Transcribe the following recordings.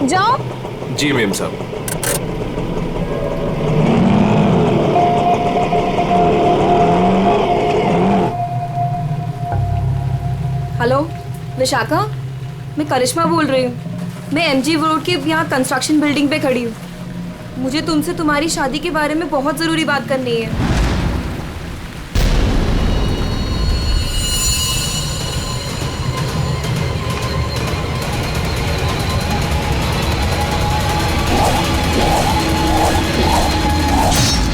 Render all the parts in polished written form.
जाओ। जी मेम साहब। हेलो विशाखा, मैं करिश्मा बोल रही हूँ। मैं एमजी रोड के यहाँ कंस्ट्रक्शन बिल्डिंग पे खड़ी हूँ। मुझे तुमसे तुम्हारी शादी के बारे में बहुत जरूरी बात करनी है।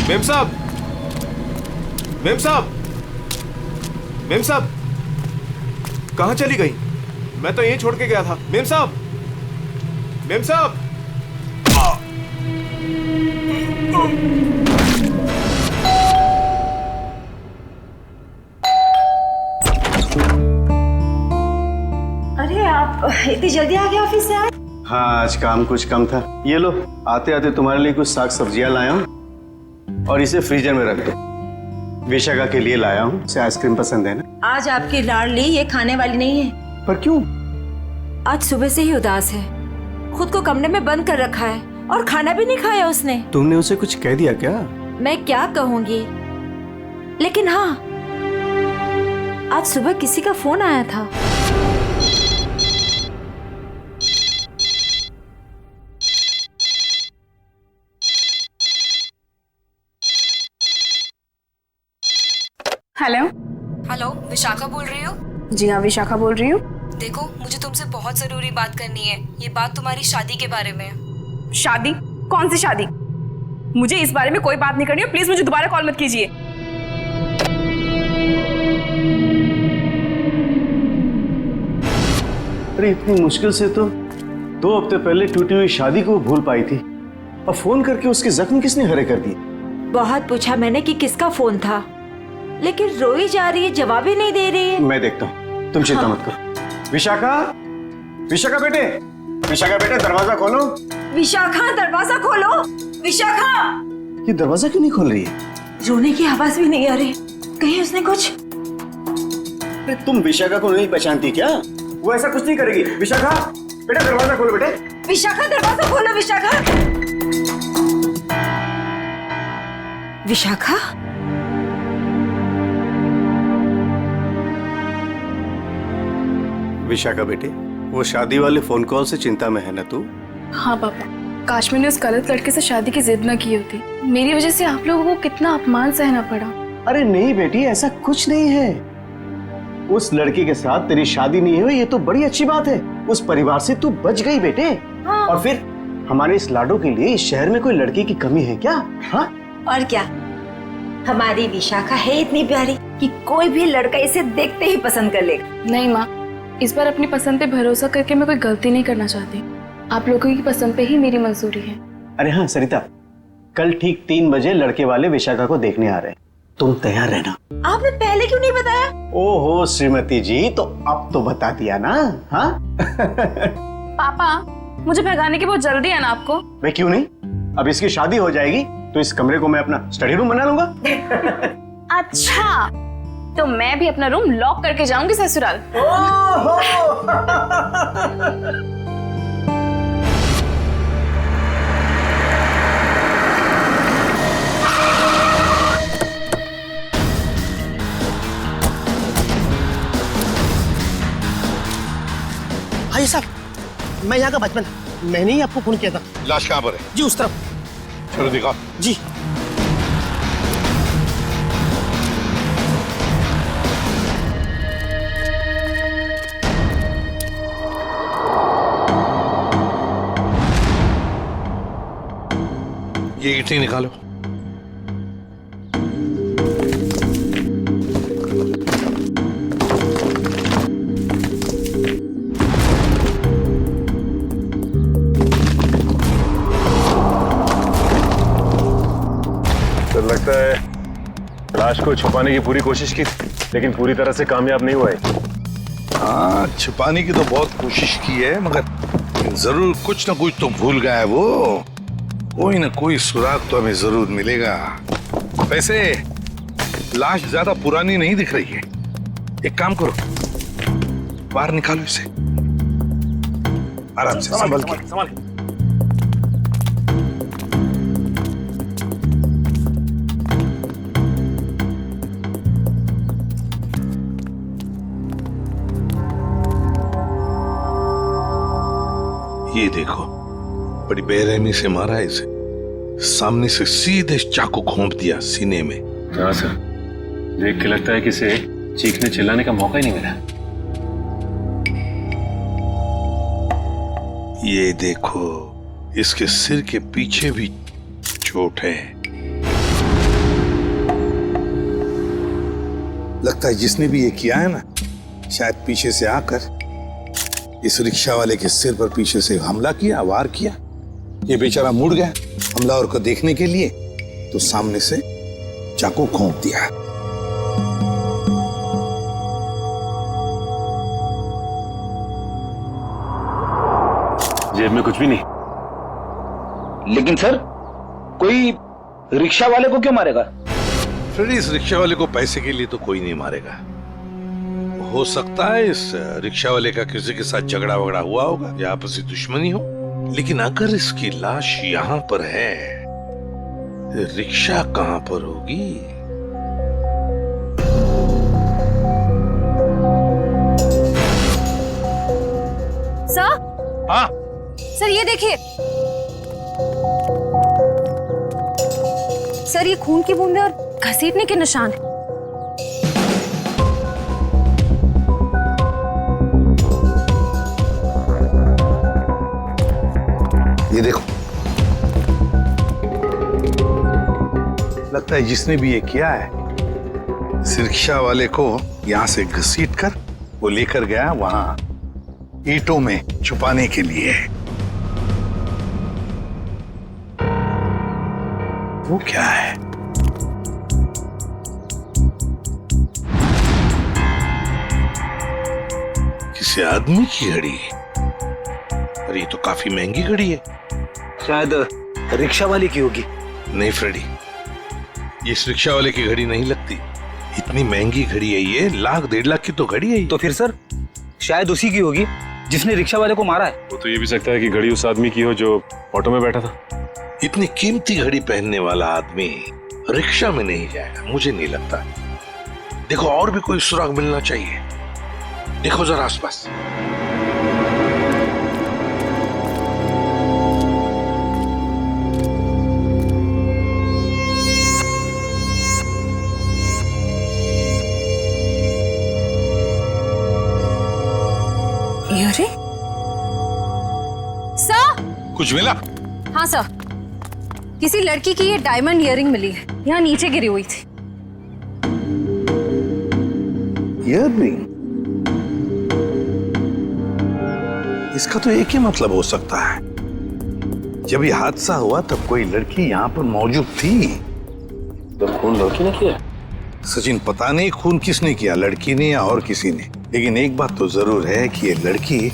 मेम साहब, मेम साहब, मेम साहब, कहाँ चली गई? मैं तो यहीं छोड़ के गया था। मेम साहब, मेम साहब। अरे आप इतनी जल्दी आ गए ऑफिस से? आज हाँ, आज काम कुछ कम था। ये लो, आते आते तुम्हारे लिए कुछ साग सब्जियां लाया हूँ और इसे फ्रीजर में रख दो। विशाखा के लिए लाया हूँ, उसे आइसक्रीम पसंद है ना। आज आपकी लाडली ये खाने वाली नहीं है। पर क्यों? आज सुबह से ही उदास है, खुद को कमरे में बंद कर रखा है और खाना भी नहीं खाया उसने। तुमने उसे कुछ कह दिया क्या? मैं क्या कहूँगी, लेकिन हाँ, आज सुबह किसी का फोन आया था। हेलो हेलो, विशाखा बोल रही हो? जी हाँ, विशाखा बोल रही हूँ। देखो, मुझे तुमसे बहुत जरूरी बात करनी है। ये बात तुम्हारी शादी के बारे में है। शादी? कौन सी शादी? मुझे इस बारे में कोई बात नहीं करनी है। प्लीज मुझे दोबारा कॉल मत कीजिए। अरे इतनी मुश्किल से तो 2 हफ्ते पहले टूटी हुई शादी को भूल पाई थी, और फोन करके उसके जख्म किसने हरे कर दिए? बहुत पूछा मैंने कि किसका फोन था, लेकिन रोई जा रही है, जवाब ही नहीं दे रही है। मैं देखता हूँ, तुम चिंता मत करो। विशाखा, विशाखा बेटे, विशाखा बेटे, दरवाजा खोलो। विशाखा, दरवाजा खोलो। विशाखा! ये दरवाजा क्यों नहीं खोल रही है? रोने की आवाज भी नहीं आ रही। कहीं उसने कुछ? अरे तुम विशाखा को नहीं पहचानती क्या? वो ऐसा कुछ नहीं करेगी। विशाखा बेटा, दरवाजा खोलो बेटे। विशाखा, दरवाजा खोलो। विशाखा! विशाखा? विशाखा बेटे, वो शादी वाले फोन कॉल से चिंता में है ना तू? हाँ पापा, काश मैंने उस गलत लड़के से शादी की जिद न की होती। मेरी वजह से आप लोगों को कितना अपमान सहना पड़ा। अरे नहीं बेटी, ऐसा कुछ नहीं है। उस लड़के के साथ तेरी शादी नहीं हुई, ये तो बड़ी अच्छी बात है। उस परिवार से तू बच गई बेटे। हाँ। और फिर हमारे इस लाडो के लिए इस शहर में कोई लड़की की कमी है क्या? हाँ? और क्या, हमारी विशाखा है इतनी प्यारी कि कोई भी लड़का इसे देखते ही पसंद कर लेगा। नहीं माँ, इस बार अपनी पसंद पे भरोसा करके मैं कोई गलती नहीं करना चाहती। आप लोगों की पसंद पे ही मेरी मंजूरी है। अरे हाँ सरिता, कल ठीक 3 बजे लड़के वाले विशाखा को देखने आ रहे हैं, तुम तैयार रहना। आपने पहले क्यों नहीं बताया? ओहो श्रीमती जी, तो अब तो बता दिया ना। हाँ? पापा, मुझे भगाने की बहुत जल्दी है ना आपको? मैं क्यों नहीं, अब इसकी शादी हो जाएगी तो इस कमरे को मैं अपना स्टडी रूम बना लूंगा। अच्छा, तो मैं भी अपना रूम लॉक करके जाऊंगी ससुराल। भाई साहब, मैं यहाँ का बचपन, मैंने ही आपको फोन किया था। लाश कहाँ पर है? जी उस तरफ। चलो दिखा। जी। ये ईंटें निकालो। तो लगता है लाश को छुपाने की पूरी कोशिश की, लेकिन पूरी तरह से कामयाब नहीं हुआ है। हाँ, छुपाने की तो बहुत कोशिश की है, मगर जरूर कुछ ना कुछ तो भूल गया है वो। कोई ना कोई सुराग तो हमें जरूर मिलेगा। वैसे लाश ज्यादा पुरानी नहीं दिख रही है। एक काम करो, बाहर निकालो इसे आराम से, संभल के। ये देखो, बड़ी बेरहमी से मारा है इसे। सामने से सीधे चाकू घोंप दिया सीने में। हाँ सर, देख के लगता है कि इसे चीखने चिल्लाने का मौका ही नहीं मिला। ये देखो, इसके सिर के पीछे भी चोट है। लगता है जिसने भी ये किया है ना, शायद पीछे से आकर इस रिक्शा वाले के सिर पर पीछे से हमला किया, वार किया। ये बेचारा मुड़ गया हमलावर को देखने के लिए, तो सामने से चाकू घोंप दिया। जेब में कुछ भी नहीं। लेकिन सर, कोई रिक्शा वाले को क्यों मारेगा? फ्रेडी, इस रिक्शा वाले को पैसे के लिए तो कोई नहीं मारेगा। हो सकता है इस रिक्शा वाले का किसी के साथ झगड़ा वगड़ा हुआ होगा या आपसी दुश्मनी हो, लेकिन अगर इसकी लाश यहाँ पर है, रिक्शा कहाँ पर होगी? सर, हाँ, सर ये देखिए सर, ये खून की बूंदें और घसीटने के निशान हैं। ये देखो, लगता है जिसने भी ये किया है, इस रिक्शा वाले को यहाँ से घसीट कर वो लेकर गया वहां ईंटों में छुपाने के लिए। वो क्या है? किसी आदमी की घड़ी? अरे ये तो काफी महंगी घड़ी है। शायद रिक्शा वाले की होगी। नहीं फ्रेडी, ये इस रिक्शा वाले की घड़ी नहीं लगती। इतनी महंगी घड़ी है ये, 1,00,000-1,50,000 की तो घड़ी है ये। तो फिर सर, शायद उसी की होगी जिसने रिक्शा वाले को मारा है। वो तो ये भी सकता है कि घड़ी उस आदमी की हो जो ऑटो में बैठा था। इतनी कीमती घड़ी पहनने वाला आदमी रिक्शा में नहीं जाएगा, मुझे नहीं लगता। देखो, और भी कोई सुराग मिलना चाहिए। देखो जरा आसपास। अरे सर, कुछ मिला? हाँ सर, किसी लड़की की ये डायमंड इयररिंग मिली है, यहाँ नीचे गिरी हुई थी। इयररिंग? इसका तो एक ही मतलब हो सकता है, जब ये हादसा हुआ तब कोई लड़की यहाँ पर मौजूद थी। तो खून लड़की ने किया? सचिन, पता नहीं खून किसने किया, लड़की ने या और किसी ने, लेकिन एक बात तो जरूर है कि ये लड़की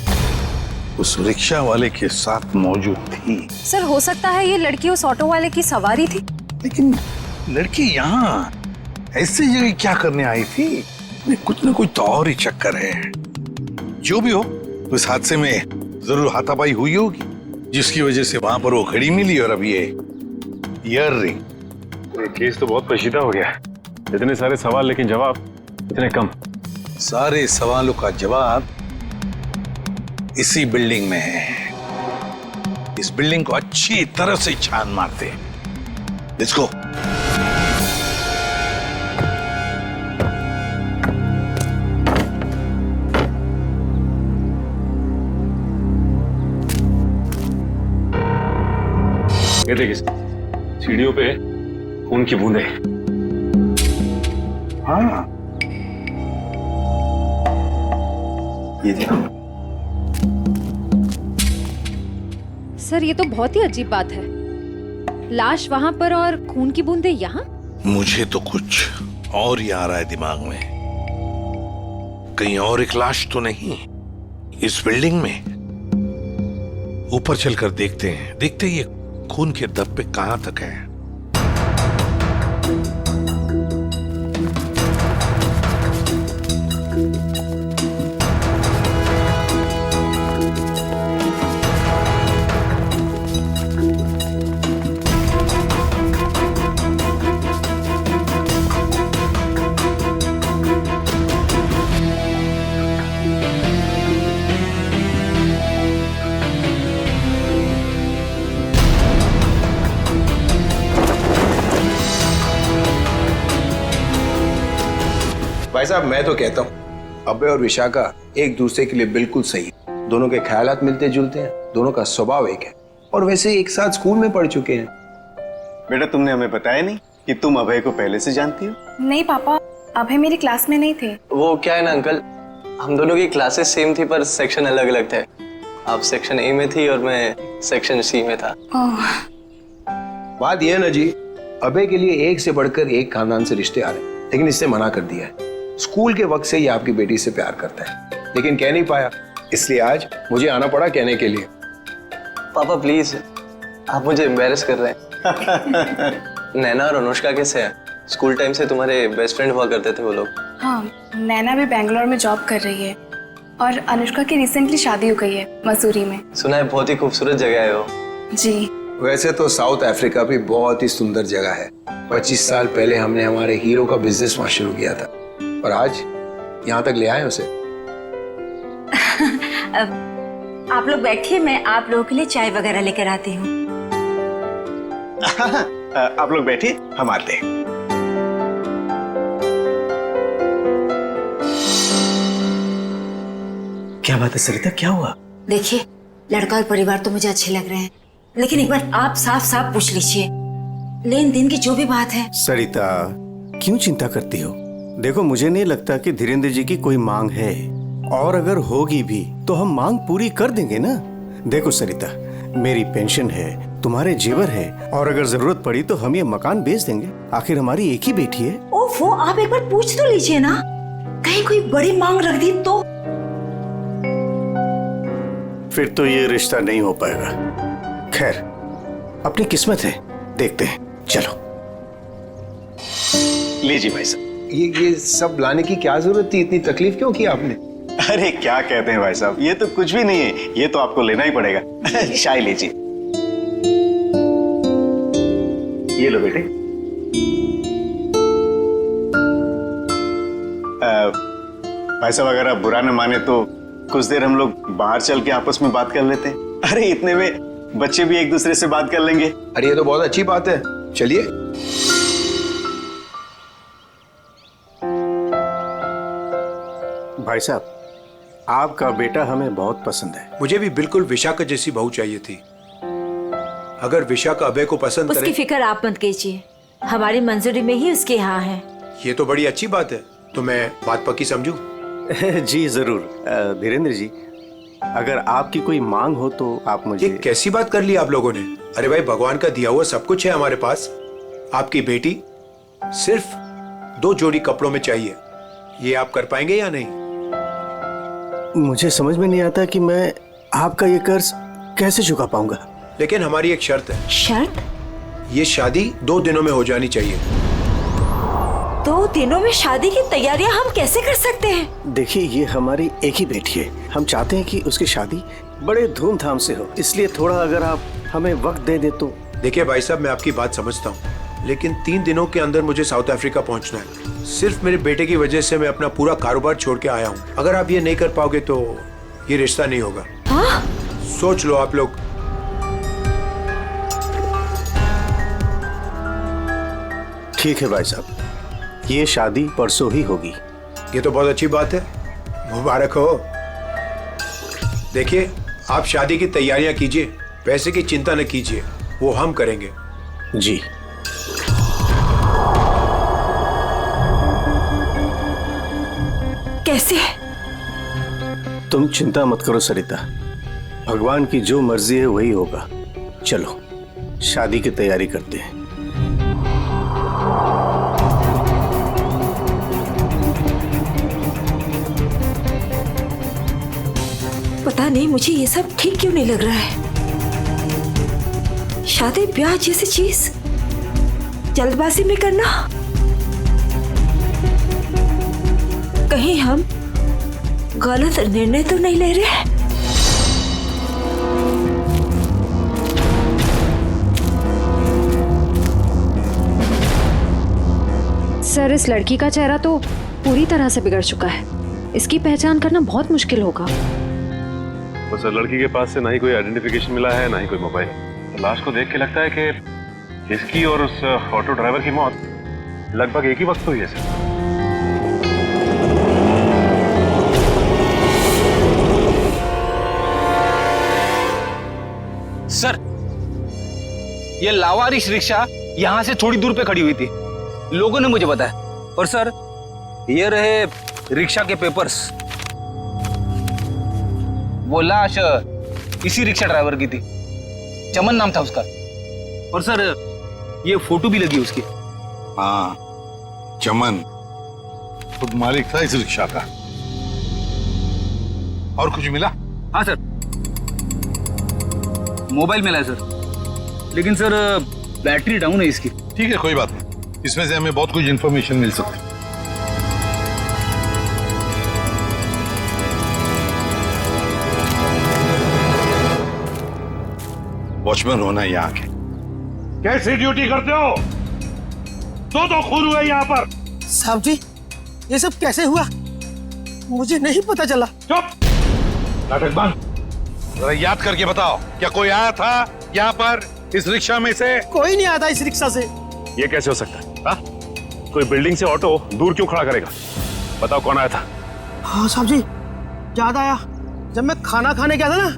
उस रिक्शा वाले के साथ मौजूद थी। सर, हो सकता है ये लड़की उस ऑटो वाले की सवारी थी। लेकिन लड़की यहाँ ऐसी जगह क्या करने आई थी? कुछ ना कुछ तो और ही चक्कर है। जो भी हो, उस हादसे में जरूर हाथापाई हुई होगी, जिसकी वजह से वहां पर वो घड़ी मिली और अब ये इयररिंग। ये केस तो बहुत पेचीदा हो गया। इतने सारे सवाल लेकिन जवाब इतने कम। सारे सवालों का जवाब इसी बिल्डिंग में है। इस बिल्डिंग को अच्छी तरह से छान मारते हैं। Let's go. ये देखिए, सीढ़ियों पे खून की बूंदें। हाँ, ये देखो। सर, ये तो बहुत ही अजीब बात है। लाश वहां पर और खून की बूंदें यहाँ। मुझे तो कुछ और ही आ रहा है दिमाग में। कहीं और एक लाश तो नहीं इस बिल्डिंग में? ऊपर चलकर देखते हैं, देखते ये खून के धब्बे कहां तक है। भाई साहब मैं तो कहता हूँ अभय और विशाखा एक दूसरे के लिए बिल्कुल सही है। दोनों के ख्यालात मिलते जुलते हैं, दोनों का स्वभाव एक है और वैसे एक साथ स्कूल में पढ़ चुके हैं। बेटा तुमने हमें बताया नहीं कि तुम अभय को पहले से जानती हो? नहीं पापा, अभय मेरी क्लास में नहीं थे। वो क्या है ना अंकल, हम दोनों की क्लासेस सेम थी पर सेक्शन अलग अलग थे। आप सेक्शन ए में थी और मैं सेक्शन सी में था। बात यह है ना जी, अभय के लिए एक से बढ़कर एक खानदान से रिश्ते आ रहे हैं, लेकिन इससे मना कर दिया है। स्कूल के वक्त से ये आपकी बेटी से प्यार करता है, लेकिन कह नहीं पाया, इसलिए आज मुझे आना पड़ा कहने के लिए। पापा प्लीज, आप मुझे एम्बैरेस कर रहे हैं। नैना और अनुष्का कैसे हैं? स्कूल टाइम से तुम्हारे बेस्ट फ्रेंड हुआ करते थे वो लोग। हाँ, नैना भी बेंगलोर में जॉब कर रही है और अनुष्का की रिसेंटली शादी हो गई है मसूरी में। सुना है बहुत ही खूबसूरत जगह है वो। जी। वैसे तो साउथ अफ्रीका भी बहुत ही सुंदर जगह है। 25 साल पहले हमने हमारे हीरो का बिजनेस वहां शुरू किया था और आज यहाँ तक ले आए उसे। आप लोग बैठिए, मैं आप लोगों के लिए चाय वगैरह लेकर आती हूँ। आप लोग बैठिए, हम आते हैं। क्या बात है सरिता, क्या हुआ? देखिए, लड़का और परिवार तो मुझे अच्छे लग रहे हैं, लेकिन एक बार आप साफ साफ पूछ लीजिए, लेन देन की जो भी बात है। सरिता क्यों चिंता करती हो? देखो मुझे नहीं लगता कि धीरेन्द्र जी की कोई मांग है, और अगर होगी भी तो हम मांग पूरी कर देंगे ना। देखो सरिता, मेरी पेंशन है, तुम्हारे जेवर है, और अगर जरूरत पड़ी तो हम ये मकान बेच देंगे। आखिर हमारी एक ही बेटी है। ओफो, आप एक बार पूछ तो लीजिए ना, कहीं कोई बड़ी मांग रख दी तो। फिर तो ये रिश्ता नहीं हो पाएगा। खैर, अपनी किस्मत है, देखते हैं। चलो लीजिए भाई साहब। ये सब लाने की क्या जरूरत थी? इतनी तकलीफ क्यों की आपने? अरे क्या कहते हैं भाई साहब, ये तो कुछ भी नहीं है, ये तो आपको लेना ही पड़ेगा। चाय लीजिए। ये लो बेटे। भाई साहब अगर आप बुरा न माने तो कुछ देर हम लोग बाहर चल के आपस में बात कर लेते हैं। अरे इतने में बच्चे भी एक दूसरे से बात कर लेंगे। अरे ये तो बहुत अच्छी बात है, चलिए। भाई साहब, आपका बेटा हमें बहुत पसंद है। मुझे भी बिल्कुल विशाखा जैसी बहू चाहिए थी। अगर विशाखा अभय को पसंद उसकी करे, फिक्र आप मत कीजिए, हमारी मंजूरी में ही उसके यहाँ है। ये तो बड़ी अच्छी बात है, तो मैं बात पक्की समझूं? जी जरूर। धीरेन्द्र जी, अगर आपकी कोई मांग हो तो आप मुझे। ये कैसी बात कर ली आप लोगों ने? अरे भाई, भगवान का दिया हुआ सब कुछ है हमारे पास। आपकी बेटी सिर्फ 2 जोड़ी कपड़ों में चाहिए, ये आप कर पाएंगे या नहीं? मुझे समझ में नहीं आता कि मैं आपका ये कर्ज कैसे चुका पाऊंगा। लेकिन हमारी एक शर्त है। शर्त? ये शादी 2 दिनों में हो जानी चाहिए। 2 दिनों में शादी की तैयारियां हम कैसे कर सकते हैं? देखिए, ये हमारी एक ही बेटी है, हम चाहते हैं कि उसकी शादी बड़े धूमधाम से हो, इसलिए थोड़ा अगर आप हमें वक्त दे दे तो। देखिए भाई साहब, मैं आपकी बात समझता हूँ, लेकिन 3 दिनों के अंदर मुझे साउथ अफ्रीका पहुँचना है। सिर्फ मेरे बेटे की वजह से मैं अपना पूरा कारोबार छोड़ के आया हूँ। अगर आप ये नहीं कर पाओगे तो ये रिश्ता नहीं होगा। हाँ? सोच लो आप लोग। ठीक है भाई साहब, ये शादी परसों ही होगी। ये तो बहुत अच्छी बात है, मुबारक हो। देखिए, आप शादी की तैयारियां कीजिए, पैसे की चिंता न कीजिए, वो हम करेंगे। जी। कैसे? तुम चिंता मत करो सरिता, भगवान की जो मर्जी है वही होगा। चलो शादी की तैयारी करते हैं। पता नहीं मुझे ये सब ठीक क्यों नहीं लग रहा है। शादी ब्याह जैसी चीज जल्दबाजी में करना, कहीं हम गलत निर्णय तो नहीं ले रहे? सर, इस लड़की का चेहरा तो पूरी तरह से बिगड़ चुका है, इसकी पहचान करना बहुत मुश्किल होगा। तो सर, लड़की के पास से ना ही कोई आइडेंटिफिकेशन मिला है, ना ही कोई मोबाइल। तो लाश को देख के लगता है कि इसकी और उस ऑटो ड्राइवर की मौत लगभग एक ही वक्त हुई है सर। ये लावारिश रिक्शा यहाँ से थोड़ी दूर पे खड़ी हुई थी, लोगों ने मुझे बताया। और सर, ये रहे रिक्शा के पेपर्स। वो लाश इसी रिक्शा ड्राइवर की थी, चमन नाम था उसका। और सर, ये फोटो भी लगी उसकी। हाँ, चमन खुद मालिक था इस रिक्शा का। और कुछ मिला? हाँ सर, मोबाइल मिला है सर, लेकिन सर बैटरी डाउन है इसकी। ठीक है, कोई बात नहीं, इसमें से हमें बहुत कुछ इंफॉर्मेशन मिल सकती है। वॉचमैन होना यहाँ के। कैसी ड्यूटी करते हो? दो खून हुए यहाँ पर। साहब जी, ये सब कैसे हुआ? मुझे नहीं पता चला। चुप, नाटक बंद। जरा याद करके बताओ, क्या कोई आया था यहाँ पर इस रिक्शा में से? कोई नहीं आया था इस रिक्शा से। ये कैसे हो सकता है? हाँ? कोई बिल्डिंग से ऑटो दूर क्यों खड़ा करेगा? बताओ कौन आया था? हाँ साहब जी, याद आया, जब मैं खाना खाने गया था ना,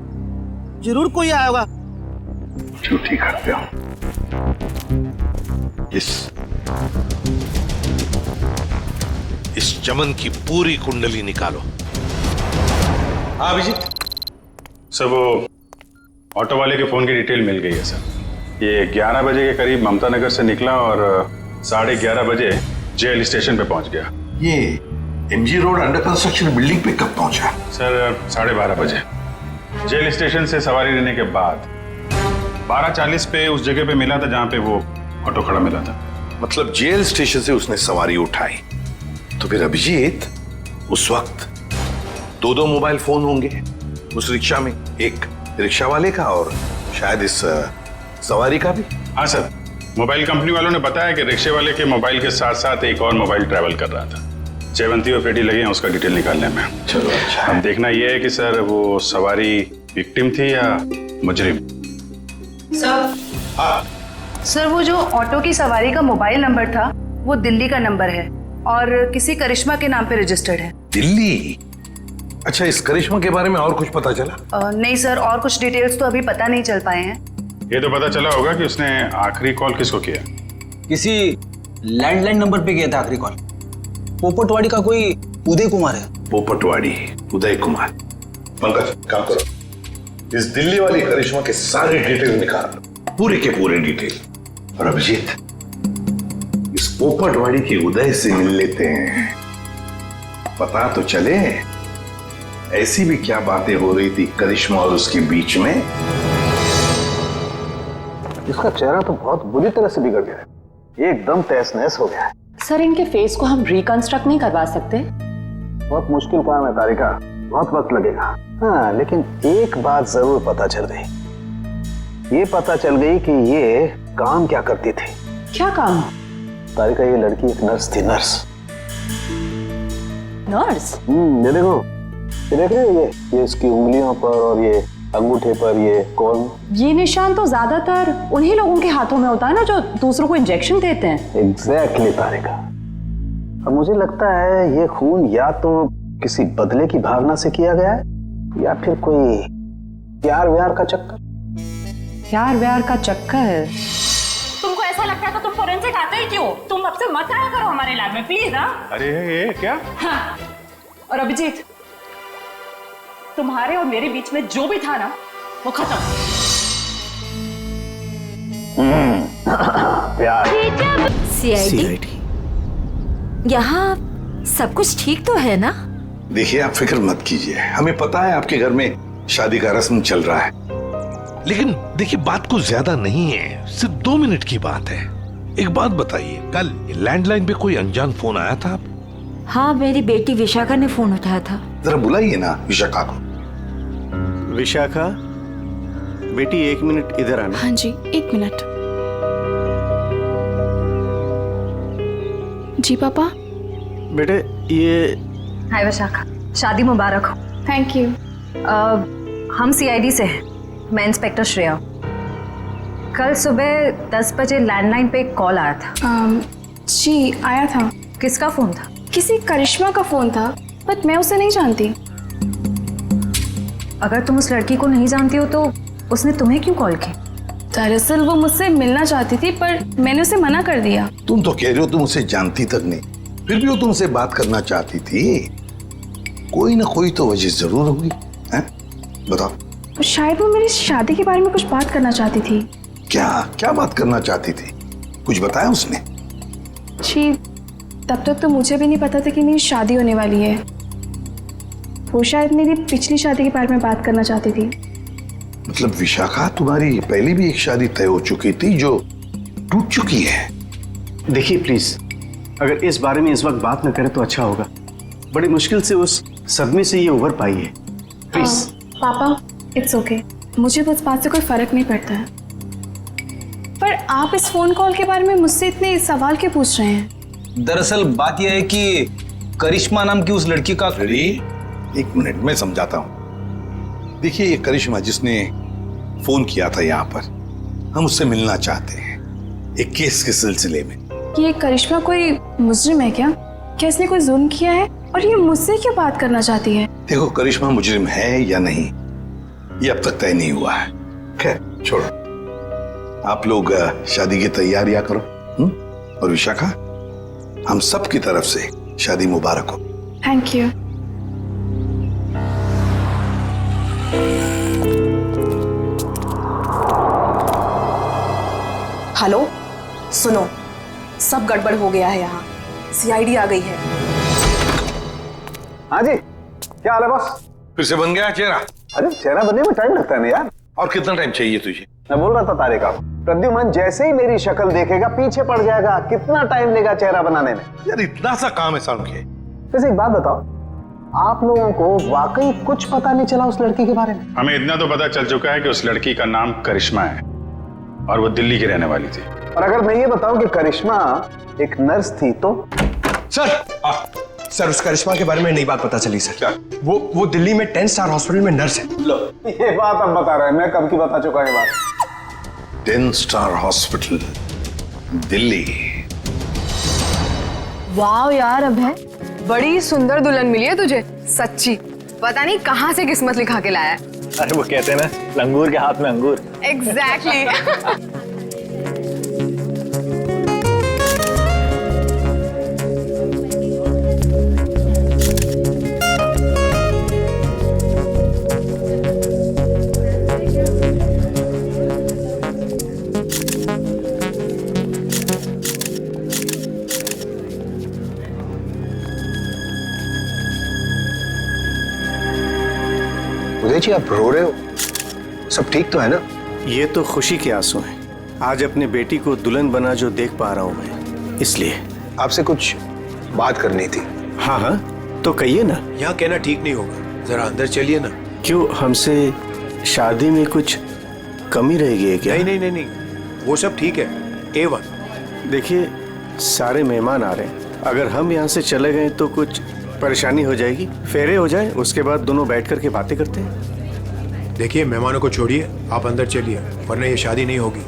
जरूर कोई आया होगा। झूठी करते हो। इस चमन की पूरी कुंडली निकालो। हाँ अभिजीत सर, वो ऑटो वाले के फोन की डिटेल मिल गई है सर। ये 11 बजे के करीब ममता नगर से निकला और 11:30 बजे जेल स्टेशन पे पहुंच गया। ये MG road under construction building पे कब पहुंचा? सर 12:30 बजे। जेल स्टेशन से सवारी लेने के बाद 12:40 पे उस जगह पे मिला था जहां पे वो ऑटो खड़ा मिला था। मतलब जेल स्टेशन से उसने सवारी उठाई, तो फिर अभिजीत उस वक्त दो मोबाइल फोन होंगे उस रिक्शा में, एक रिक्शा वाले का और शायद इस सवारी का भी। हाँ सर, मोबाइल कंपनी वालों ने बताया कि रिक्शे वाले के मोबाइल के साथ साथ एक और मोबाइल ट्रैवल कर रहा था। जयवंती और पेटी लगे हैं उसका डिटेल निकालने में। चलो अच्छा। अब देखना यह है कि सर वो सवारी विक्टिम थी या मुजरिम। सर, हाँ सर वो जो ऑटो की सवारी का मोबाइल नंबर था वो दिल्ली का नंबर है और किसी करिश्मा के नाम पे रजिस्टर्ड है। दिल्ली? अच्छा, इस करिश्मा के बारे में और कुछ पता चला? नहीं सर, और कुछ डिटेल्स तो अभी पता नहीं चल पाए हैं। ये तो पता चला होगा कि उसने आखिरी कॉल किसको किया। किसी लैंडलाइन नंबर पे किया था आखिरी कॉल। पोपटवाड़ी का कोई उदय कुमार है। पोपटवाड़ी उदय कुमार। पंकज काम करो, इस दिल्ली वाली करिश्मा के सारे डिटेल निकाल, पूरे के पूरे डिटेल। और अभिजीत, इस पोपटवाड़ी के उदय से मिल लेते हैं, पता तो चले ऐसी भी क्या बातें हो रही थी करिश्मा और उसके बीच में। इसका चेहरा तो बहुत बुरी तरह से बिगड़ गया है, एकदम तहस नहस हो गया है। सर, इनके फेस को हम रिकंस्ट्रक्ट नहीं करवा सकते? बहुत मुश्किल काम है तारिका, बहुत वक्त लगेगा। हाँ, लेकिन एक बात जरूर पता चल गई। ये पता चल गई कि ये काम क्या करती थी। क्या काम? तारिका, ये लड़की एक नर्स थी। नर्स? ये देखो, ये देख रहे हो, ये इसकी उंगलियों पर और ये अंगूठे पर ये कौन? ये निशान तो ज्यादातर उन्हीं लोगों के हाथों में होता है ना जो दूसरों को इंजेक्शन देते हैं। एग्जैक्टली तारिका। अब मुझे लगता है ये खून या तो किसी बदले की भावना से किया गया है या फिर कोई प्यार व्यार का चक्कर। प्यार व्यार का चक्कर? तुमको ऐसा लगता है तो तुम फोरेंसिक आते ही क्यों? तुम अब से मत आया करो हमारे लैब में प्लीज। हाँ, अरे ये क्या? हाँ। और अभिजीत, तुम्हारे और मेरे बीच में जो भी था ना वो खत्म। सीआईडी? यहाँ सब कुछ ठीक तो है ना? देखिए, आप फिक्र मत कीजिए, हमें पता है आपके घर में शादी का रस्म चल रहा है, लेकिन देखिए बात को ज्यादा नहीं है, सिर्फ 2 मिनट की बात है। एक बात बताइए, कल लैंडलाइन पे कोई अनजान फोन आया था? हाँ, मेरी बेटी विशाखा ने फोन उठाया था। जरा बुलाइए ना विशाखा को। विशाखा बेटी, 1 मिनट इधर आना। हाँ जी, 1 मिनट। जी पापा। बेटे ये। हाय विशाखा, शादी मुबारक हो। Thank you. हम सीआईडी से हैं, मैं इंस्पेक्टर श्रेया। कल सुबह 10 बजे लैंडलाइन पे एक कॉल आया था। जी आया था। किसका फोन था? किसी करिश्मा का फोन था, बट मैं उसे नहीं जानती। अगर तुम उस लड़की को नहीं जानती हो तो उसने तुम्हें क्यों कॉल की? दरअसल वो मुझसे मिलना चाहती थी पर मैंने उसे मना कर दिया। तुम तो कह रहे हो तुम उसे जानती तक नहीं, फिर भी वो तुमसे बात करना चाहती थी। कोई ना कोई तो वजह जरूर होगी, हैं? बताओ। शायद वो मेरी शादी के बारे में कुछ बात करना चाहती थी। क्या क्या बात करना चाहती थी? कुछ बताया उसने? जी, तब तक तो मुझे भी नहीं पता था कि मेरी शादी होने वाली है। वो शायद मेरी पिछली शादी के बारे में बात करना चाहती थी। मतलब विशाखा, तुम्हारी पहले भी एक शादी तय हो चुकी थी जो टूट चुकी है। देखिए प्लीज, अगर इस बारे में इस वक्त बात न करें तो अच्छा होगा। बड़ी मुश्किल से उस सदमे से ये उभर पाई है। प्लीज। पापा, इट्स ओके, मुझे उस बात से कोई फर्क नहीं पड़ता है। पर आप इस फोन कॉल के बारे में मुझसे इतने सवाल क्यों पूछ रहे हैं? दरअसल बात यह है कि करिश्मा नाम की उस लड़की का। अरे एक मिनट में समझाता हूं। देखिए, ये करिश्मा जिसने फोन किया था यहाँ पर, हम उससे मिलना चाहते हैं एक केस के सिलसिले में। ये करिश्मा कोई मुजरिम है क्या? क्या इसने कोई जुल्म किया है और ये मुझसे क्यों बात करना चाहती है? देखो, करिश्मा मुजरिम है या नहीं ये अब तक तय नहीं हुआ है। खैर छोड़ो, आप लोग शादी की तैयारियां करो। और विशाखा, हम सब की तरफ से शादी मुबारक हो। Thank you. हेलो, सुनो, सब गड़बड़ हो गया है यहाँ। सीआईडी आ गई है। हाँ जी, क्या हाल है बॉस? फिर से बन गया चेहरा? अरे चेहरा बनने में टाइम लगता है ना यार। और कितना टाइम चाहिए तुझे? मैं बोल रहा था तारे का, प्रद्युमन जैसे ही मेरी शक्ल देखेगा पीछे पड़ जाएगा। कितना टाइम लेगा चेहरा बनाने में? यार इतना सा काम है साउंड के। वैसे एक बात बताओ, आप लोगों को वाकई कुछ पता नहीं चला उस लड़की के बारे में? हमें इतना तो पता चल चुका है कि उस लड़की का नाम करिश्मा है और वो दिल्ली की रहने वाली थी। और अगर मैं ये बताऊं कि करिश्मा एक नर्स थी तो? सर, उस करिश्मा के बारे में नई बात पता चली सर। क्या? वो दिल्ली में 10 स्टार हॉस्पिटल में नर्स है। लो, ये बात अब बता रहे हैं, मैं कब की बता चुका ये बात। 10 स्टार हॉस्पिटल दिल्ली। वाह यार, अभय बड़ी सुंदर दुल्हन मिली है तुझे, सच्ची। पता नहीं कहाँ से किस्मत लिखा के लाया है। अरे वो कहते हैं ना, लंगूर के हाथ में अंगूर। एग्जैक्टली। उदय जी, आप रो रहे हो? सब ठीक तो है ना? ये तो खुशी के आंसू हैं। आज अपने बेटी को दुल्हन बना जो देख पा रहा हूं मैं, इसलिए। आपसे कुछ बात करनी थी। हाँ हाँ, तो कहिए ना। यहाँ कहना ठीक नहीं होगा, जरा अंदर चलिए ना। क्यों, हमसे शादी में कुछ कमी रहेगी क्या? नहीं नहीं नहीं, वो सब ठीक है, A1। देखिए, सारे मेहमान आ रहे हैं, अगर हम यहाँ से चले गए तो कुछ परेशानी हो जाएगी। फेरे हो जाए, उसके बाद दोनों बैठ करके बातें करते हैं। देखिए, मेहमानों को छोड़िए, आप अंदर चलिए, वरना ये शादी नहीं होगी।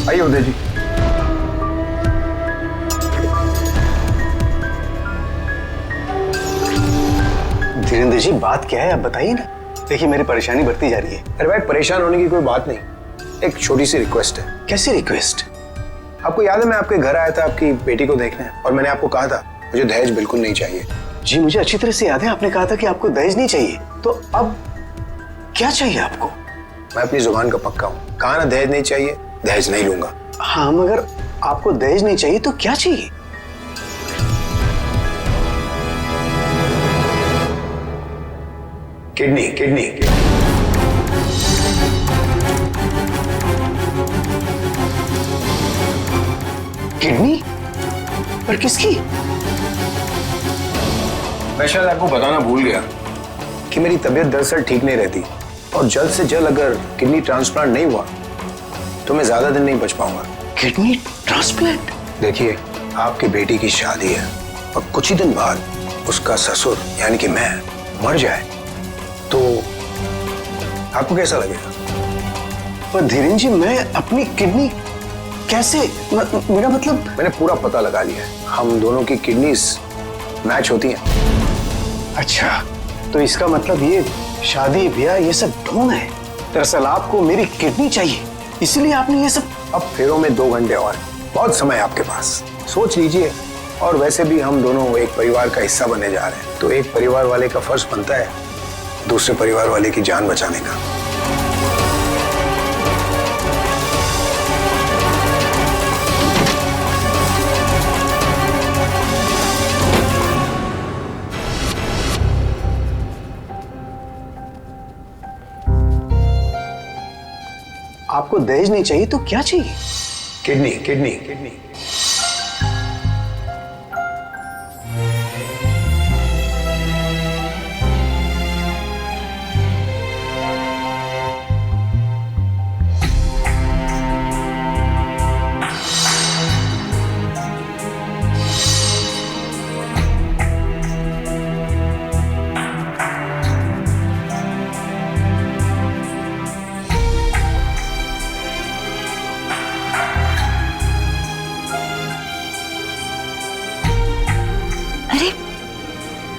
आइए उदय जी। धीरेन्द्र जी, बात क्या है आप बताइए ना। देखिए, मेरी परेशानी बढ़ती जा रही है। अरे भाई, परेशान होने की कोई बात नहीं, एक छोटी सी रिक्वेस्ट है। कैसी रिक्वेस्ट? आपको याद है मैं आपके घर आया था आपकी बेटी को देखने, और मैंने आपको कहा था मुझे दहेज बिल्कुल नहीं चाहिए। जी मुझे अच्छी तरह से याद है, आपने कहा था कि आपको दहेज नहीं चाहिए। तो अब क्या चाहिए आपको? मैं अपनी जुबान का पक्का हूँ, कहा ना दहेज नहीं चाहिए, दहेज नहीं लूंगा। हाँ, मगर आपको दहेज नहीं चाहिए तो क्या चाहिए? किडनी। Kidney kidney? पर किसकी? मैं शायद आपको बताना भूल गया कि मेरी तबीयत दरअसल ठीक नहीं रहती, और जल्द से जल्द अगर किडनी ट्रांसप्लांट नहीं हुआ तो मैं ज्यादा दिन नहीं बच पाऊंगा। Kidney transplant? देखिए, आपकी बेटी की शादी है और कुछ ही दिन बाद उसका ससुर यानी कि मैं मर जाए तो आपको कैसा लगेगा? पर धीरेन्द्र जी, मैं अपनी किडनी कैसे? मेरा मतलब, मैंने पूरा पता लगा लिया है, हम दोनों की किडनीज मैच होती हैं। अच्छा, तो इसका मतलब ये शादी ब्याह ये सब ढोंग है। दरअसल आपको मेरी किडनी चाहिए, इसलिए आपने ये सब। अब फेरों में 2 घंटे और, बहुत समय आपके पास, सोच लीजिए। और वैसे भी हम दोनों एक परिवार का हिस्सा बनने जा रहे हैं, तो एक परिवार वाले का फर्ज बनता है दूसरे परिवार वाले की जान बचाने का। आपको दहेज नहीं चाहिए तो क्या चाहिए? Kidney, kidney, kidney.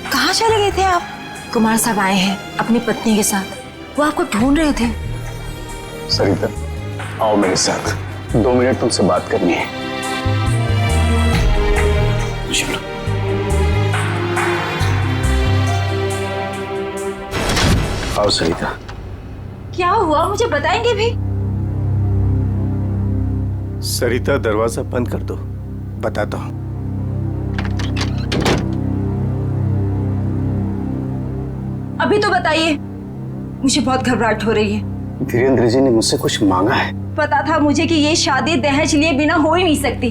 कहाँ चले गए थे आप? कुमार साहब आए हैं अपनी पत्नी के साथ, वो आपको ढूंढ रहे थे। सरिता, आओ मेरे साथ, 2 मिनट तुमसे बात करनी है। चलो। आओ सरिता। क्या हुआ मुझे बताएंगे भी? सरिता, दरवाजा बंद कर दो, बताता हूं। अभी तो बताइए, मुझे बहुत घबराहट हो रही है। धीरेन्द्र जी ने मुझसे कुछ मांगा है। पता था मुझे कि ये शादी दहेज लिए बिना हो ही नहीं सकती।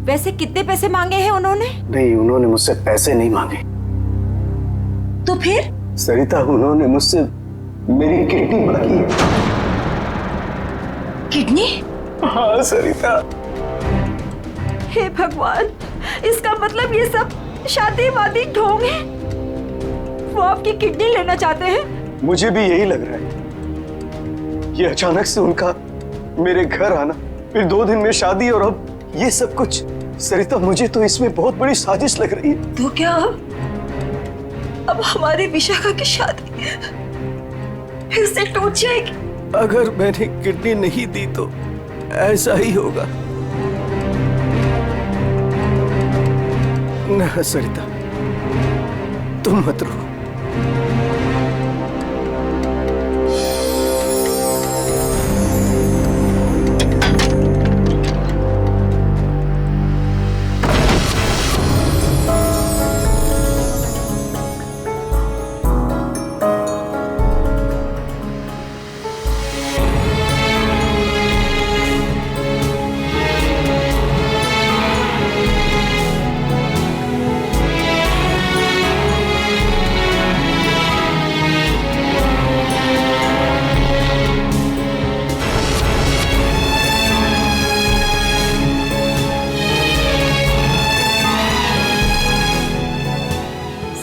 वैसे कितने पैसे मांगे हैं उन्होंने? नहीं, उन्होंने मुझसे पैसे नहीं मांगे। तो फिर? सरिता, उन्होंने मुझसे मेरी किडनी मांगी है। किडनी? हाँ सरिता। हे भगवान, इसका मतलब ये सब शादी वादी ढोंग है। वो आपकी किडनी लेना चाहते हैं? मुझे भी यही लग रहा है। ये अचानक से उनका मेरे घर आना, फिर 2 दिन में शादी, और अब ये सब कुछ। सरिता, मुझे तो इसमें बहुत बड़ी साजिश लग रही है। तो क्या अब हमारी विशाखा की शादी फिर से टूट जाएगी? अगर मैंने किडनी नहीं दी तो ऐसा ही होगा। ना सरिता, तुम मत रो।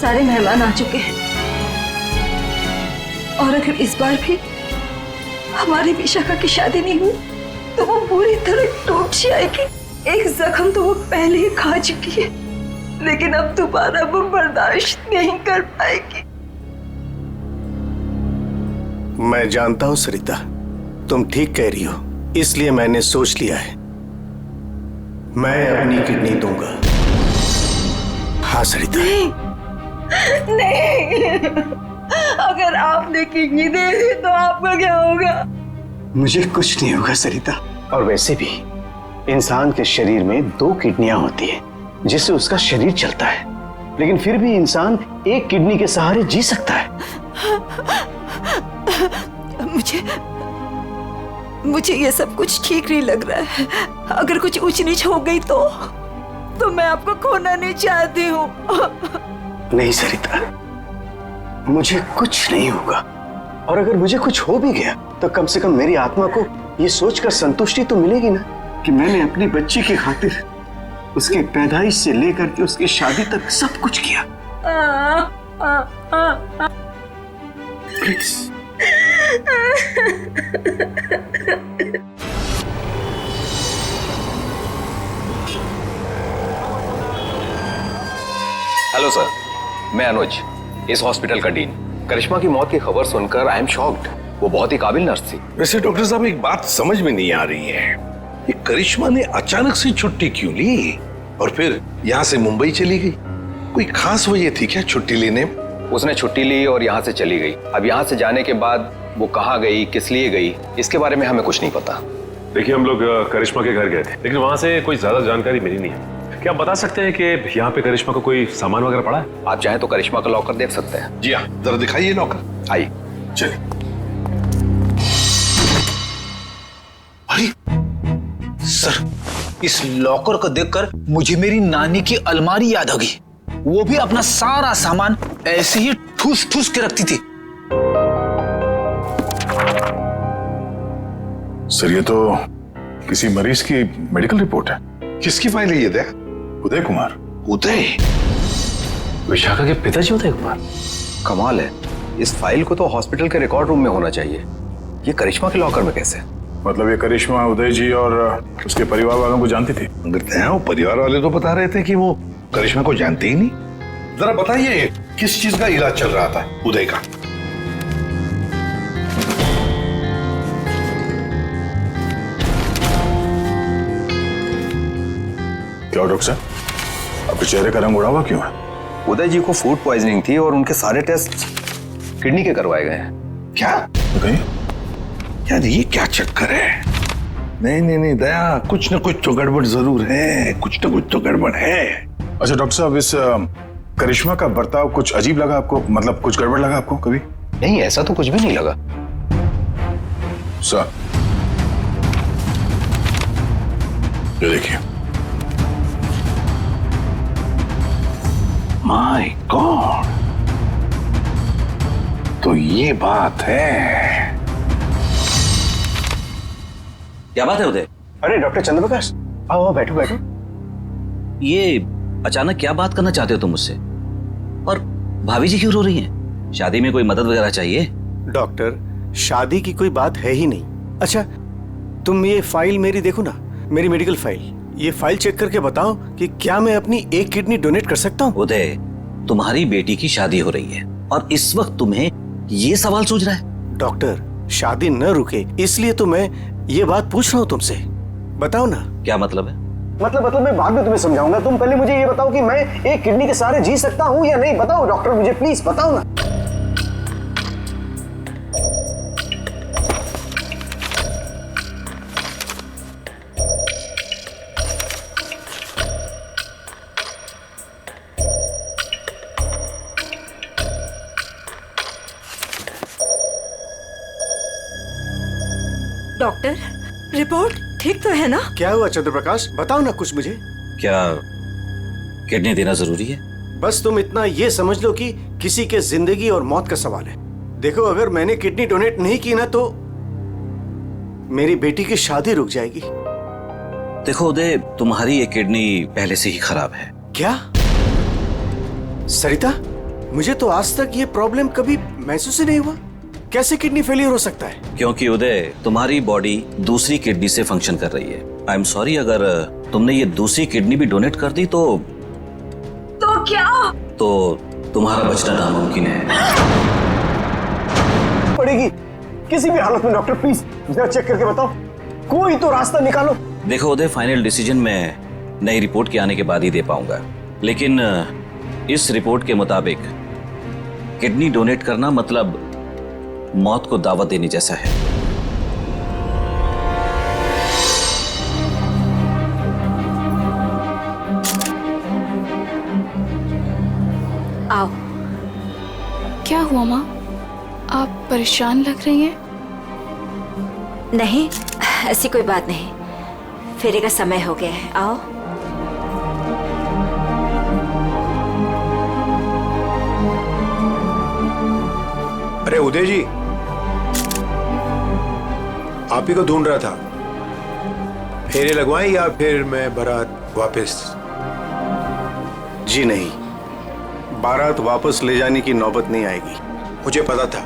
सारे मेहमान आ चुके हैं और अगर इस बार भी हमारी विशाखा की शादी नहीं हुई तो वो पूरी तरह टूट जाएगी। एक जख्म तो वो पहले ही खा चुकी है, लेकिन अब दोबारा वो बर्दाश्त नहीं कर पाएगी। मैं जानता हूं सरिता, तुम ठीक कह रही हो, इसलिए मैंने सोच लिया है, मैं अपनी किडनी दूंगा। हाँ सरिता। नहीं, अगर आपने किडनी दे दी तो आपका क्या होगा? मुझे कुछ नहीं होगा सरिता। और वैसे भी इंसान के शरीर में 2 किडनियां होती है जिससे उसका शरीर चलता है, लेकिन फिर भी इंसान एक किडनी के सहारे जी सकता है। मुझे ये सब कुछ ठीक नहीं लग रहा है। अगर कुछ ऊंच नीच हो गई तो मैं आपको खोना नहीं चाहती हूँ। नहीं सरिता, मुझे कुछ नहीं होगा, और अगर मुझे कुछ हो भी गया तो कम से कम मेरी आत्मा को ये सोचकर संतुष्टि तो मिलेगी ना कि मैंने अपनी बच्ची की खातिर उसके पैदाइश से लेकर के उसकी शादी तक सब कुछ किया। प्लीज। हेलो सर, मैं अनुज, इस हॉस्पिटल का डीन। करिश्मा की मौत की खबर सुनकर आई एम शॉक्ड। वो बहुत ही काबिल नर्स थी। वैसे डॉक्टर साहब एक बात समझ में नहीं आ रही है, ये करिश्मा ने अचानक से छुट्टी क्यों ली और फिर यहाँ से मुंबई चली गई? कोई खास वजह थी क्या छुट्टी लेने में? उसने छुट्टी ली और यहाँ से चली गई। अब यहाँ से जाने के बाद वो कहाँ गई, किस लिए गई, इसके बारे में हमें कुछ नहीं पता। देखिए, हम लोग करिश्मा के घर गए थे, लेकिन वहां से कोई ज्यादा जानकारी मिली नहीं है। क्या आप बता सकते हैं कि यहाँ पे करिश्मा को कोई सामान वगैरह पड़ा है? आप चाहें तो करिश्मा का लॉकर देख सकते हैं। जी हाँ, जरा दिखाइए लॉकर। आइए। चलिए। अरे सर, इस लॉकर को देखकर मुझे मेरी नानी की अलमारी याद आ गई। वो भी अपना सारा सामान ऐसे ही ठूस ठूस के रखती थी। सर, ये तो किसी मरीज की मेडिकल रिपोर्ट है। किसकी फाइल है ये? दे उदय कुमार। उदय? विशाखा के पिताजी उदय कुमार? कमाल है, इस फाइल को तो हॉस्पिटल के रिकॉर्ड रूम में होना चाहिए। ये करिश्मा के लॉकर में कैसे? मतलब ये करिश्मा उदय जी और उसके परिवार वालों को जानती थी? वो परिवार वाले तो बता रहे थे कि वो करिश्मा को जानते ही नहीं। जरा बताइए, किस चीज का इलाज चल रहा था उदय का? क्या डॉक्टर साहब, आपके चेहरे का रंग उड़ा हुआ क्यों है? उदय जी को फूड पॉइजनिंग थी और उनके सारे टेस्ट किडनी के करवाए गए हैं। क्या? यार ये क्या चक्कर है? नहीं नहीं नहीं दया, कुछ न कुछ तो गड़बड़ जरूर है, कुछ न कुछ तो गड़बड़ है। अच्छा डॉक्टर साहब, इस करिश्मा का बर्ताव कुछ अजीब लगा आपको? मतलब कुछ गड़बड़ लगा आपको कभी? नहीं, ऐसा तो कुछ भी नहीं लगा। सर, ये देखिए। माय गॉड, तो ये बात है। क्या बात है उदय? अरे डॉक्टर चंद्रप्रकाश, आओ बैठो बैठो। ये अचानक क्या बात करना चाहते हो तुम मुझसे? और भाभी जी क्यों रो रही हैं? शादी में कोई मदद वगैरह चाहिए? डॉक्टर, शादी की कोई बात है ही नहीं। अच्छा, तुम ये फाइल मेरी देखो ना, मेरी मेडिकल फाइल। ये फाइल चेक करके बताओ कि क्या मैं अपनी एक किडनी डोनेट कर सकता हूँ? उदय, तुम्हारी बेटी की शादी हो रही है और इस वक्त तुम्हें ये सवाल सूझ रहा है? डॉक्टर, शादी न रुके इसलिए तो मैं ये बात पूछ रहा हूँ तुमसे। बताओ ना। क्या मतलब है? मतलब मैं बाद में तुम्हें समझाऊंगा। तुम पहले मुझे ये बताओ कि मैं एक किडनी के सहारे जी सकता हूँ या नहीं। बताओ डॉक्टर, मुझे प्लीज बताओ ना। डॉक्टर, रिपोर्ट ठीक तो है ना? क्या हुआ चंद्रप्रकाश, बताओ ना कुछ मुझे। क्या किडनी देना जरूरी है? बस तुम इतना ये समझ लो कि किसी के जिंदगी और मौत का सवाल है। देखो, अगर मैंने किडनी डोनेट नहीं की ना तो मेरी बेटी की शादी रुक जाएगी। देखो उदय, तुम्हारी ये किडनी पहले से ही खराब है। क्या? सरिता, मुझे तो आज तक ये प्रॉब्लम कभी महसूस ही नहीं हुआ। कैसे किडनी फेलियर हो सकता है? क्योंकि उदय, तुम्हारी बॉडी दूसरी किडनी से फंक्शन कर रही है। आई एम सॉरी, अगर तुमने ये दूसरी किडनी भी डोनेट कर दी तो क्या? तो तुम्हारा बचना नामुमकिन है। पड़ेगी किसी भी हालत में। डॉक्टर प्लीज जरा चेक करके बताओ, कोई तो रास्ता निकालो। देखो उदय, फाइनल डिसीजन मैं नई रिपोर्ट के आने के बाद ही दे पाऊंगा, लेकिन इस रिपोर्ट के मुताबिक किडनी डोनेट करना मतलब मौत को दावत देने जैसा है। आओ। क्या हुआ माँ? आप परेशान लग रही हैं। नहीं, ऐसी कोई बात नहीं। फेरे का समय हो गया है, आओ। अरे उदय जी, आप ही को ढूंढ रहा था। फेरे लगवाएं या फिर मैं बारात वापस? जी नहीं, बारात वापस ले जाने की नौबत नहीं आएगी। मुझे पता था,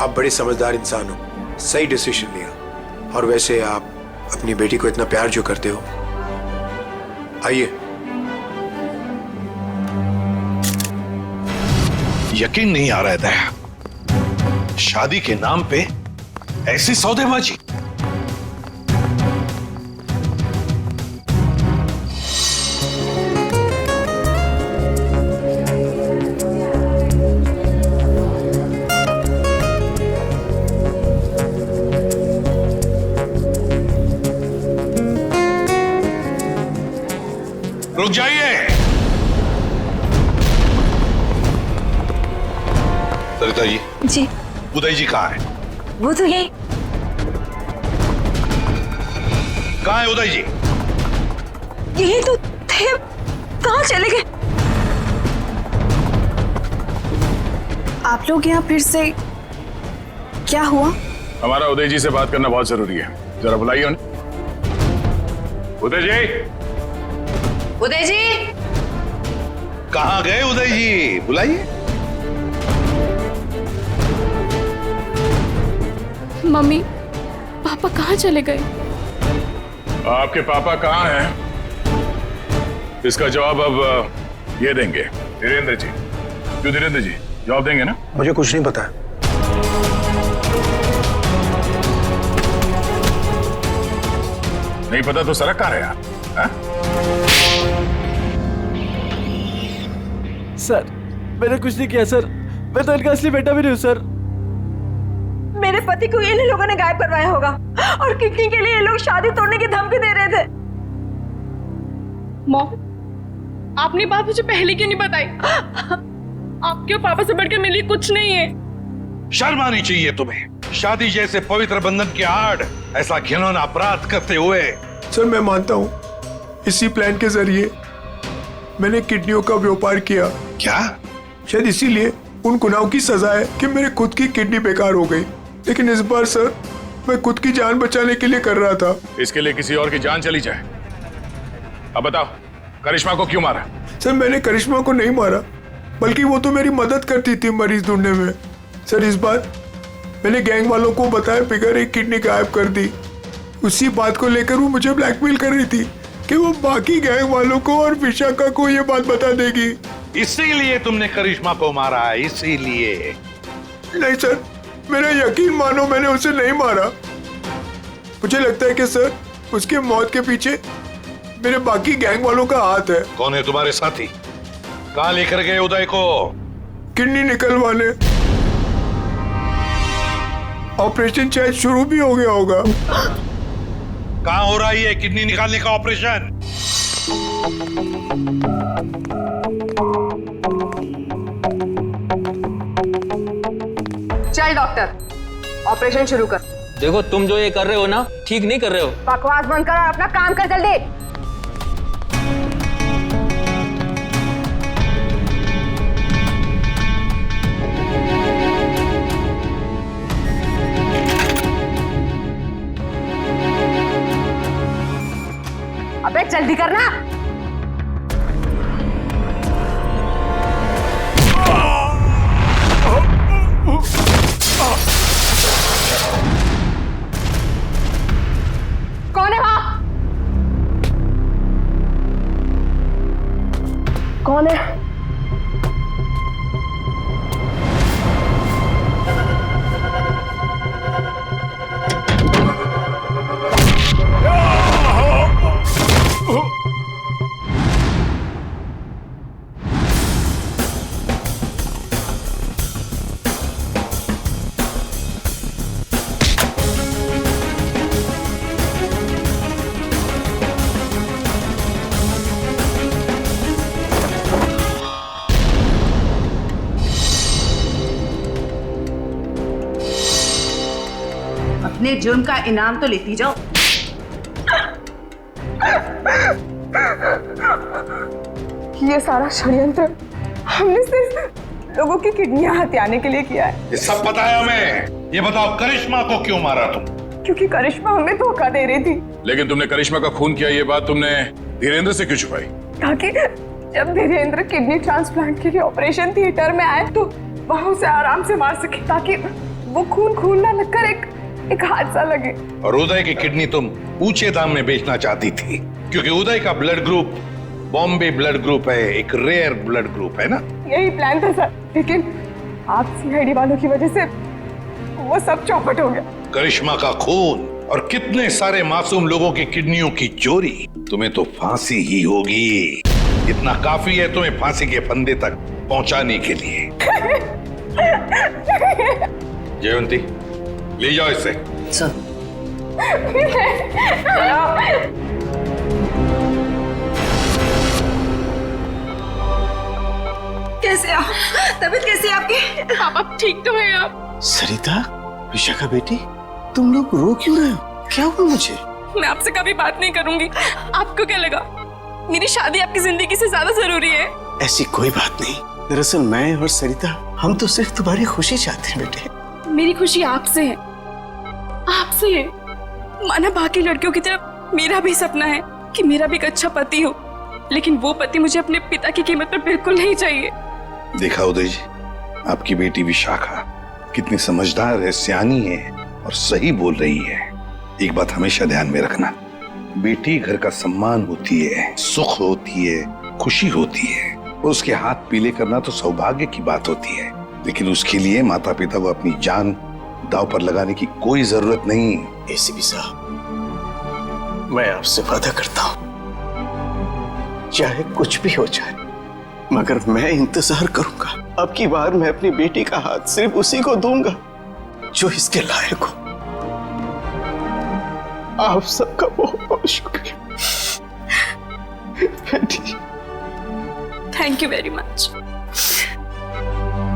आप बड़े समझदार इंसान हो, सही डिसीजन लिया। और वैसे आप अपनी बेटी को इतना प्यार जो करते हो, आइए। यकीन नहीं आ रहा है दया, शादी के नाम पे ऐसी सौदेबाजी। रुक जाइए। सरिता जी। जी। उदय जी कहाँ है? वो तो यही। कहाँ है उदय जी? यही तो थे, कहाँ चले गए? आप लोग यहाँ फिर से, क्या हुआ? हमारा उदय जी से बात करना बहुत जरूरी है, जरा बुलाइए उन्हें। उदय जी। उदय जी। कहाँ गए उदय जी? बुलाइए। मम्मी, पापा कहाँ चले गए? आपके पापा कहाँ हैं? इसका जवाब अब ये देंगे धीरेन्द्र जी। क्यों धीरेन्द्र जी, जवाब देंगे ना? मुझे कुछ नहीं पता। नहीं पता तो सड़क कहाँ है आप? सर, मैंने कुछ नहीं किया सर, मैं तो इनका असली बेटा भी नहीं हूँ सर। मेरे पति को इन लोगों ने गायब करवाया होगा और किडनी के लिए ये लोग शादी तोड़ने की धमकी दे रहे थे। मॉम, आपने बात मुझे पहले क्यों नहीं बताई? आपके और पापा से बढ़कर मेरे लिए कुछ नहीं है। शर्म आनी चाहिए तुम्हें। शादी जैसे पवित्र बंधन के आड़ ऐसा घिनौना अपराध करते हुए। सर, मैं मानता हूँ इसी प्लान के जरिए मैंने किडनियों का व्यापार किया। क्या? शायद इसीलिए उन गुनाहों की सजा है कि मेरे खुद की किडनी बेकार हो गई। लेकिन इस बार सर, मैं खुद की जान बचाने के लिए कर रहा था। इसके लिए किसी और की जान चली जाए? अब बताओ, करिश्मा को क्यों मारा? सर, मैंने करिश्मा को नहीं मारा, बल्कि वो तो मेरी मदद करती थी मरीज ढूंढने में। सर, इस बार मैंने गैंग वालों को बताया बगैर एक किडनी गायब कर दी। उसी बात को लेकर वो मुझे ब्लैकमेल कर रही थी कि वो बाकी गैंग वालों को और विशाखा को ये बात बता देगी। इसीलिए तुमने करिश्मा को मारा है? इसीलिए? नहीं सर, मेरा यकीन मानो, मैंने उसे नहीं मारा। मुझे लगता है कि सर, उसके मौत के पीछे मेरे बाकी गैंग वालों का हाथ है। कौन है तुम्हारे साथी? कहाँ लेकर गए उदय को? किडनी निकलवाने। ऑपरेशन शायद शुरू भी हो गया होगा। कहाँ हो रहा है ये किडनी निकालने का ऑपरेशन? चल डॉक्टर, ऑपरेशन शुरू कर। देखो, तुम जो ये कर रहे हो ना, ठीक नहीं कर रहे हो। बकवास बंद कर और अपना काम कर जल्दी। अबे जल्दी करना। कौन है वहां? कौन है? अपने जुर्म का इनाम तो लेती जाओ। ये सारा षड्यंत्र हमने सिर्फ लोगों की किडनियां हथियाने के लिए किया है। ये सब पता है हमें। ये बताओ, करिश्मा को क्यों मारा तुम? क्योंकि करिश्मा हमें धोखा दे रही थी। लेकिन तुमने करिश्मा का खून किया, ये बात तुमने धीरेन्द्र से क्यों छुपाई? ताकि जब धीरेन्द्र किडनी ट्रांसप्लांट के लिए ऑपरेशन थिएटर में आए तो वहां उसे आराम से मार सके, ताकि वो खून ना लगकर एक हादसा लगे। और उदय की किडनी तुम ऊंचे दाम में बेचना चाहती थी, क्योंकि उदय का blood group Bombay blood group है, एक रेयर ब्लड ग्रुप है ना? यही प्लान था सर, लेकिन आप सीआईडी वालों की वजह से वो सब चौपट हो गया। करिश्मा का खून और कितने सारे मासूम लोगों की किडनियों की चोरी, तुम्हें तो फांसी ही होगी। इतना काफी है तुम्हें फांसी के फंदे तक पहुंचाने के लिए। जयवंती, ले जाओ इसे। सर। कैसे आप? तबीयत कैसी है आपकी? पापा ठीक तो है आप? सरिता, विशाखा बेटी, तुम लोग रो क्यों रहे हो? क्या हुआ मुझे? मैं आपसे कभी बात नहीं करूंगी। आपको क्या लगा मेरी शादी आपकी जिंदगी से ज्यादा जरूरी है? ऐसी कोई बात नहीं। दरअसल मैं और सरिता, हम तो सिर्फ तुम्हारी खुशी चाहते हैं बेटे। मेरी खुशी आपसे है, आपसे है। माना बाकी लड़कियों की तरह मेरा भी सपना है कि मेरा भी एक अच्छा पति हो, लेकिन वो पति मुझे अपने पिता की कीमत पर बिल्कुल नहीं चाहिए। देखा उदय जी, आपकी बेटी विशाखा कितनी समझदार है, सियानी है और सही बोल रही है। एक बात हमेशा ध्यान में रखना, बेटी घर का सम्मान होती है, सुख होती है, खुशी होती है। और उसके हाथ पीले करना तो सौभाग्य की बात होती है, लेकिन उसके लिए माता पिता को अपनी जान दांव पर लगाने की कोई जरूरत नहीं। एसीपी साहब, मैं आपसे वादा करता हूं, चाहे कुछ भी हो जाए, मगर मैं इंतजार करूंगा। अब की बार मैं अपनी बेटी का हाथ सिर्फ उसी को दूंगा जो इसके लायक हो। आप सबका बहुत बहुत शुक्रिया बेटी। Thank you very much.